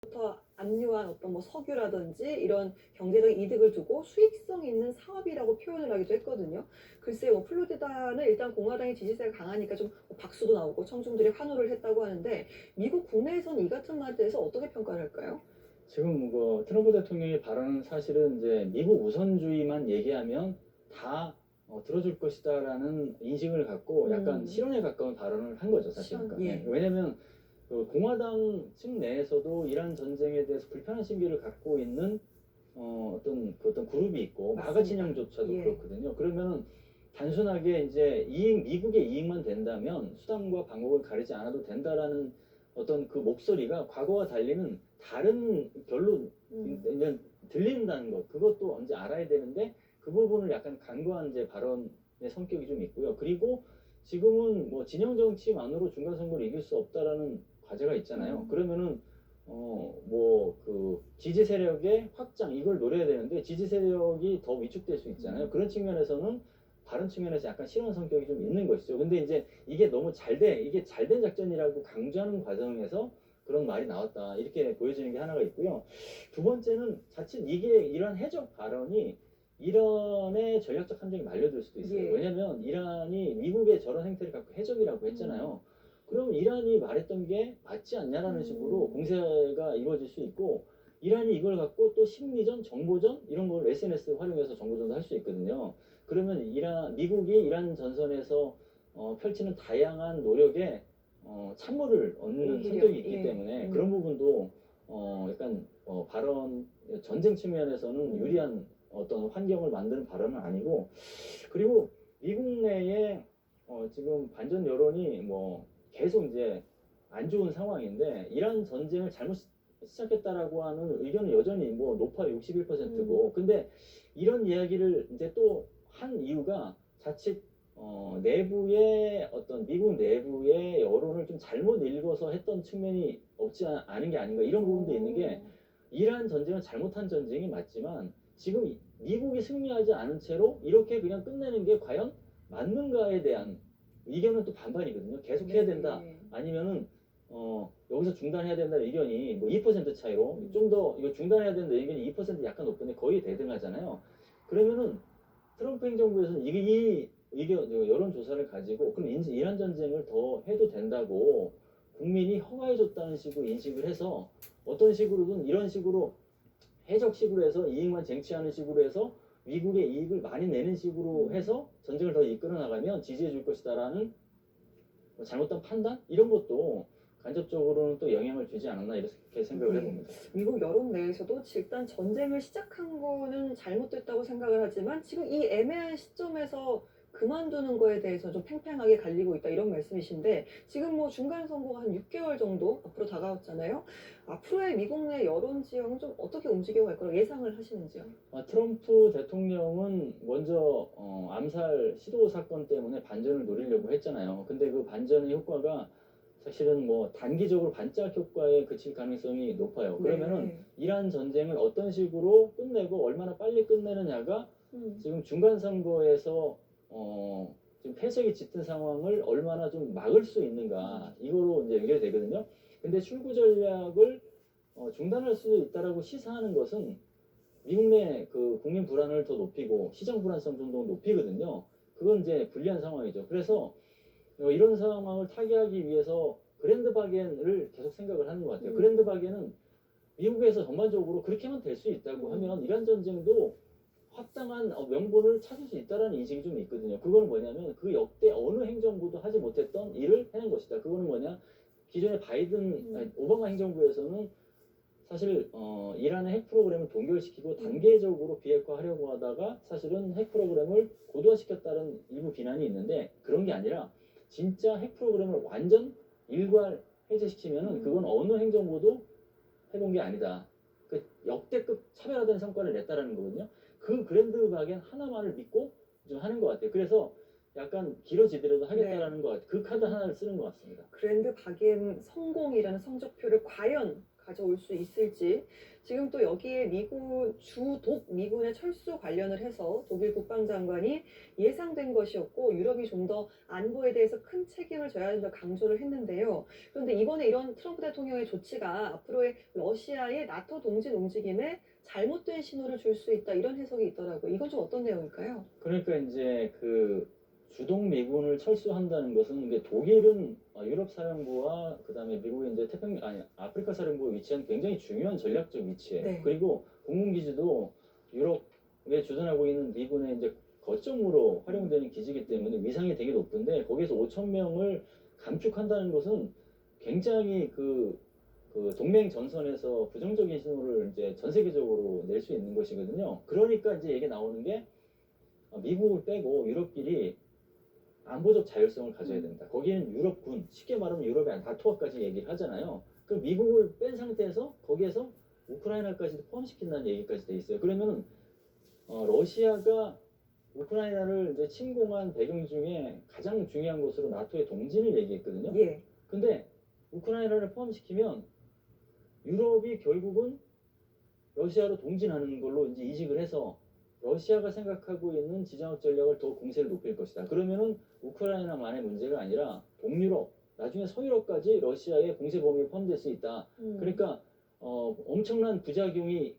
부터 압류한 어떤 뭐 석유라든지 이런 경제적 이득을 두고 수익성 있는 사업이라고 표현을 하기도 했거든요. 글쎄요, 뭐 플로리다는 일단 공화당의 지지세가 강하니까 좀 박수도 나오고 청중들이 환호를 했다고 하는데 미국 국내에서는 이 같은 말에 대해서 어떻게 평가를 할까요? 지금 그 트럼프 대통령의 발언은 사실은 이제 미국 우선주의만 얘기하면 다 들어줄 것이다라는 인식을 갖고 약간 실언에 가까운 발언을 한 거죠, 사실은. 실언, 예. 왜냐면 그 공화당 측 내에서도 이란 전쟁에 대해서 불편한 심기를 갖고 있는 어떤 그룹이 있고 맞습니다. 마가 진영조차도 예. 그렇거든요. 그러면은 단순하게 이제 미국의 이익만 된다면 수단과 방법을 가리지 않아도 된다라는 어떤 그 목소리가 과거와 달리는 다른 결론 들린다는 것, 그것도 언제 알아야 되는데 그 부분을 약간 간과한 이제 발언의 성격이 좀 있고요. 그리고 지금은 뭐 진영 정치만으로 중간 선거를 이길 수 없다라는 과제가 있잖아요. 그러면은 뭐 그 지지 세력의 확장 이걸 노려야 되는데 지지 세력이 더 위축될 수 있잖아요. 그런 측면에서는 다른 측면에서 약간 실언 성격이 좀 있는 것이죠. 근데 이제 이게 너무 이게 잘된 작전이라고 강조하는 과정에서 그런 말이 나왔다 이렇게 보여지는 게 하나가 있고요. 두 번째는 자칫 이런 해적 발언이 이란의 전략적 함정에 말려들 수도 있어요. 예. 왜냐면 이란이 미국의 저런 행태를 갖고 해적이라고 했잖아요. 그럼 이란이 말했던 게 맞지 않냐라는 식으로 공세가 이루어질 수 있고 이란이 이걸 갖고 또 심리전, 정보전 이런 걸 SNS 활용해서 정보전도 할 수 있거든요. 그러면 미국이 이란 전선에서 펼치는 다양한 노력에 참모를 얻는 오히려, 성격이 있기 예. 때문에 그런 부분도 약간 발언 전쟁 측면에서는 유리한 어떤 환경을 만드는 발언은 아니고 그리고 미국 내에 지금 반전 여론이 뭐 계속 이제 안 좋은 상황인데 이란 전쟁을 잘못 시작했다라고 하는 의견은 여전히 뭐 높아요. 61%고. 근데 이런 이야기를 이제 또 한 이유가 자칫 내부의 어떤 미국 내부의 여론을 좀 잘못 읽어서 했던 측면이 없지 않은 게 아닌가 이런 부분도 있는 게 이란 전쟁은 잘못한 전쟁이 맞지만 지금 미국이 승리하지 않은 채로 이렇게 그냥 끝내는 게 과연 맞는가에 대한 의견은 또 반반이거든요. 계속 해야 된다. 네. 아니면은 여기서 중단해야 된다는 의견이 뭐 2% 차이로 좀 더 이거 중단해야 된다는 의견이 2% 약간 높은데 거의 대등하잖아요. 그러면은 트럼프 행정부에서는 이 의견 여론 조사를 가지고 그럼 이란 전쟁을 더 해도 된다고 국민이 허가해줬다는 식으로 인식을 해서 어떤 식으로든 이런 식으로 해적식으로 해서 이익만 쟁취하는 식으로 해서 미국의 이익을 많이 내는 식으로 해서 전쟁을 더 이끌어 나가면 지지해 줄 것이다라는 뭐 잘못된 판단 이런 것도 간접적으로는 또 영향을 주지 않았나 이렇게 생각을 해봅니다. 미국 여론 내에서도 일단 전쟁을 시작한 거는 잘못됐다고 생각을 하지만 지금 이 애매한 시점에서 그만두는 거에 대해서 좀 팽팽하게 갈리고 있다 이런 말씀이신데 지금 뭐 중간 선거가 한 6개월 정도 앞으로 다가왔잖아요. 앞으로의 미국 내 여론 지형은 좀 어떻게 움직여갈 거라고 예상을 하시는지요? 트럼프 대통령은 먼저 암살 시도 사건 때문에 반전을 노리려고 했잖아요. 근데 그 반전의 효과가 사실은 뭐 단기적으로 반짝 효과에 그칠 가능성이 높아요. 그러면은 이란 전쟁을 어떤 식으로 끝내고 얼마나 빨리 끝내느냐가 지금 중간 선거에서 지금 패색이 짙은 상황을 얼마나 좀 막을 수 있는가 이거로 이제 연결되거든요. 근데 출구 전략을 중단할 수 있다라고 시사하는 것은 미국 내 그 국민 불안을 더 높이고 시장 불안성 정도 높이거든요. 그건 이제 불리한 상황이죠. 그래서 이런 상황을 타개하기 위해서 그랜드 바겐을 계속 생각을 하는 것 같아요. 그랜드 바겐은 미국에서 전반적으로 그렇게만 될 수 있다고 하면 이란 전쟁도 합당한 명분을 찾을 수 있다는 인식이 좀 있거든요. 그거는 뭐냐면 그 역대 어느 행정부도 하지 못했던 일을 해낸 것이다. 그거는 뭐냐? 기존의 오바마 행정부에서는 사실 이란의 핵 프로그램을 동결시키고 단계적으로 비핵화하려고 하다가 사실은 핵 프로그램을 고도화시켰다는 일부 비난이 있는데 그런 게 아니라 진짜 핵 프로그램을 완전 일괄 해제시키면은 그건 어느 행정부도 해본 게 아니다. 그 역대급 차별화된 성과를 냈다라는 거거든요. 그 그랜드 바겐 하나만을 믿고 좀 하는 것 같아요. 그래서 약간 길어지더라도 하겠다라는 것 같아요. 그 카드 하나를 쓰는 것 같습니다. 그랜드 바겐 성공이라는 성적표를 과연 가져올 수 있을지, 지금 또 여기에 미군 주독 미군의 철수 관련을 해서 독일 국방장관이 예상된 것이었고 유럽이 좀 더 안보에 대해서 큰 책임을 져야 한다 강조를 했는데요. 그런데 이번에 이런 트럼프 대통령의 조치가 앞으로의 러시아의 나토 동진 움직임에 잘못된 신호를 줄 수 있다 이런 해석이 있더라고요. 이건 좀 어떤 내용일까요? 그러니까 이제 그 주동 미군을 철수한다는 것은 이게 독일은 유럽 사령부와 그다음에 미국의 이제 태평양 아니 아프리카 사령부에 위치한 굉장히 중요한 전략적 위치예요. 네. 그리고 공군 기지도 유럽에 주둔하고 있는 미군의 이제 거점으로 활용되는 기지이기 때문에 위상이 되게 높은데 거기에서 5천 명을 감축한다는 것은 굉장히 그 동맹 전선에서 부정적인 신호를 이제 전 세계적으로 낼 수 있는 것이거든요. 그러니까 이제 얘기 나오는 게 미국을 빼고 유럽끼리 안보적 자율성을 가져야 된다. 거기는 유럽군, 쉽게 말하면 유럽의 나토화까지 얘기를 하잖아요. 그럼 미국을 뺀 상태에서 거기에서 우크라이나까지도 포함시킨다는 얘기까지 돼 있어요. 그러면은 러시아가 우크라이나를 이제 침공한 배경 중에 가장 중요한 것으로 나토의 동진을 얘기했거든요. 예. 근데 우크라이나를 포함시키면 유럽이 결국은 러시아로 동진하는 걸로 이제 이직을 해서 러시아가 생각하고 있는 지정학 전략을 더 공세를 높일 것이다. 그러면은 우크라이나만의 문제가 아니라 동유럽, 나중에 서유럽까지 러시아의 공세 범위에 포함될 수 있다. 그러니까 엄청난 부작용이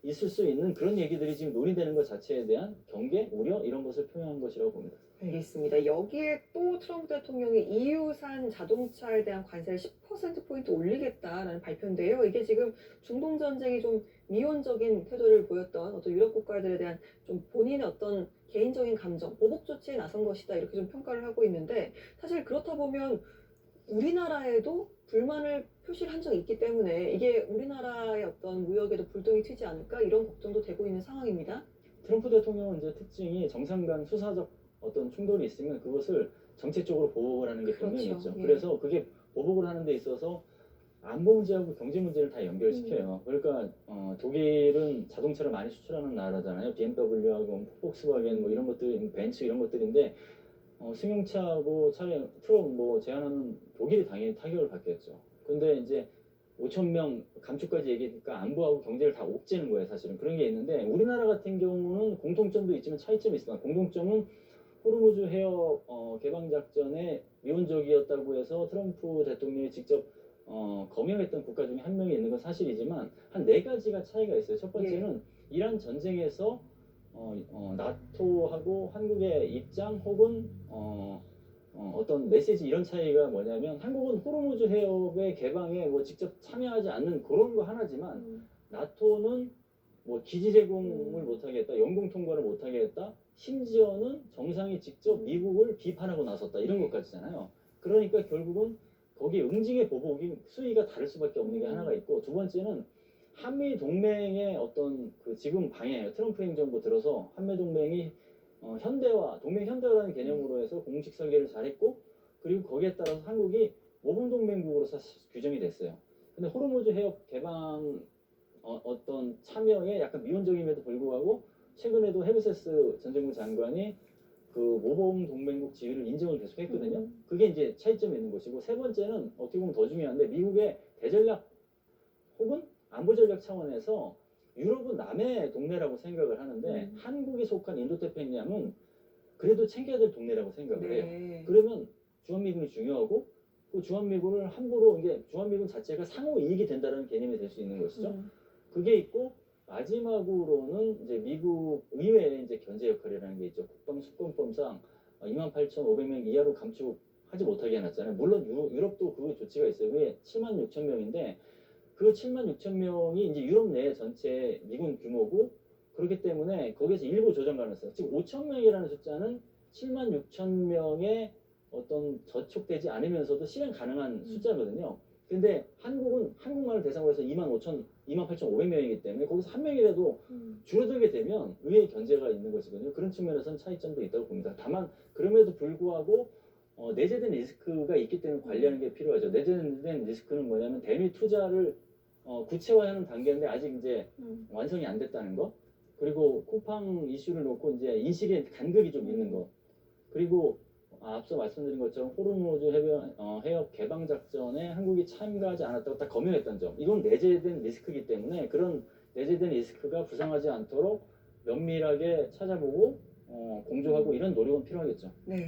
있을 수 있는 그런 얘기들이 지금 논의되는 것 자체에 대한 경계, 우려 이런 것을 표명한 것이라고 봅니다. 알겠습니다. 여기에 또 트럼프 대통령이 EU산 자동차에 대한 관세를 10%포인트 올리겠다라는 발표인데요. 이게 지금 중동 전쟁이 좀 미온적인 태도를 보였던 어떤 유럽 국가들에 대한 좀 본인의 어떤 개인적인 감정, 보복 조치에 나선 것이다 이렇게 좀 평가를 하고 있는데, 사실 그렇다 보면 우리나라에도 불만을 표시를 한 적이 있기 때문에 이게 우리나라의 어떤 무역에도 불똥이 튀지 않을까 이런 걱정도 되고 있는 상황입니다. 트럼프 대통령은 이제 특징이 정상 간 수사적 어떤 충돌이 있으면 그것을 정책적으로 보복을 하는 게 그렇죠. 분명히 있죠. 예. 그래서 그게 보복을 하는 데 있어서 안보 문제하고 경제 문제를 다 연결시켜요. 그러니까 독일은 자동차를 많이 수출하는 나라잖아요. BMW하고 폭스바겐 뭐 이런 것들, 벤츠 이런 것들인데 승용차하고 차량, 트럭 뭐 제한하는 독일이 당연히 타격을 받겠죠. 근데 이제 5천 명 감축까지 얘기하니까 안보하고 경제를 다 옥죄는 거예요, 사실은. 그런 게 있는데 우리나라 같은 경우는 공통점도 있지만 차이점이 있습니다. 공통점은 호르무즈 해협 개방 작전에 미온적이었다고 해서 트럼프 대통령이 직접 거명했던 국가 중에 한 명이 있는 건 사실이지만 한 네 가지가 차이가 있어요. 첫 번째는 이란 전쟁에서 나토하고 한국의 입장 혹은 어떤 메시지 이런 차이가 뭐냐면 한국은 호르무즈 해협의 개방에 뭐 직접 참여하지 않는 그런 거 하나지만 나토는 뭐 기지 제공을 못하겠다, 영공 통과를 못하겠다, 심지어는 정상이 직접 미국을 비판하고 나섰다 이런 것까지잖아요. 그러니까 결국은 거기에 응징의 보복이 수위가 다를 수밖에 없는 게 하나가 있고, 두 번째는 한미 동맹의 어떤 그 지금 방향, 트럼프 행정부 들어서 한미 동맹이 현대화, 동맹 현대화라는 개념으로 해서 공식 설계를 잘했고, 그리고 거기에 따라서 한국이 모범 동맹국으로서 규정이 됐어요. 근데 호르무즈 해협 개방 어떤 참여에 약간 미온적임에도 불구하고 최근에도 헤르세스 전쟁부 장관이 그 모범 동맹국 지위를 인정을 계속했거든요. 그게 이제 차이점이 있는 것이고, 세 번째는 어떻게 보면 더 중요한데 미국의 대전략 혹은 안보 전략 차원에서 유럽은 남의 동네라고 생각을 하는데 한국이 속한 인도태평양은 그래도 챙겨야 될 동네라고 생각을 해요. 네. 그러면 주한미군이 중요하고 그 주한미군을 함부로 이게 주한미군 자체가 상호 이익이 된다는 개념이 될 수 있는 것이죠. 그게 있고 마지막으로는 이제 미국 의회의 이제 견제 역할이라는 게 있죠. 국방수권법상 28,500명 이하로 감축하지 못하게 해놨잖아요. 물론 유럽도 그 조치가 있어요. 그게 76,000명인데 그 76,000명이 이제 유럽 내 전체 미군 규모고, 그렇기 때문에 거기서 일부 조정 가능성. 지금 5,000명이라는 숫자는 76,000명의 어떤 저촉되지 않으면서도 실행 가능한 숫자거든요. 근데 한국은 한국말을 대상으로 해서 28,500명이기 때문에 거기서 한 명이라도 줄어들게 되면 의회 견제가 있는 것이거든요. 그런 측면에서는 차이점도 있다고 봅니다. 다만 그럼에도 불구하고 내재된 리스크가 있기 때문에 관리하는 게 필요하죠. 내재된 리스크는 뭐냐면 대미 투자를 구체화하는 단계인데 아직 이제 완성이 안 됐다는 거. 그리고 쿠팡 이슈를 놓고 이제 인식의 간극이 좀 있는 거. 그리고 앞서 말씀드린 것처럼 호르무즈 해협 개방 작전에 한국이 참가하지 않았다고 딱 검열했던 점, 이건 내재된 리스크이기 때문에 그런 내재된 리스크가 부상하지 않도록 면밀하게 찾아보고 공조하고 이런 노력은 필요하겠죠. 네.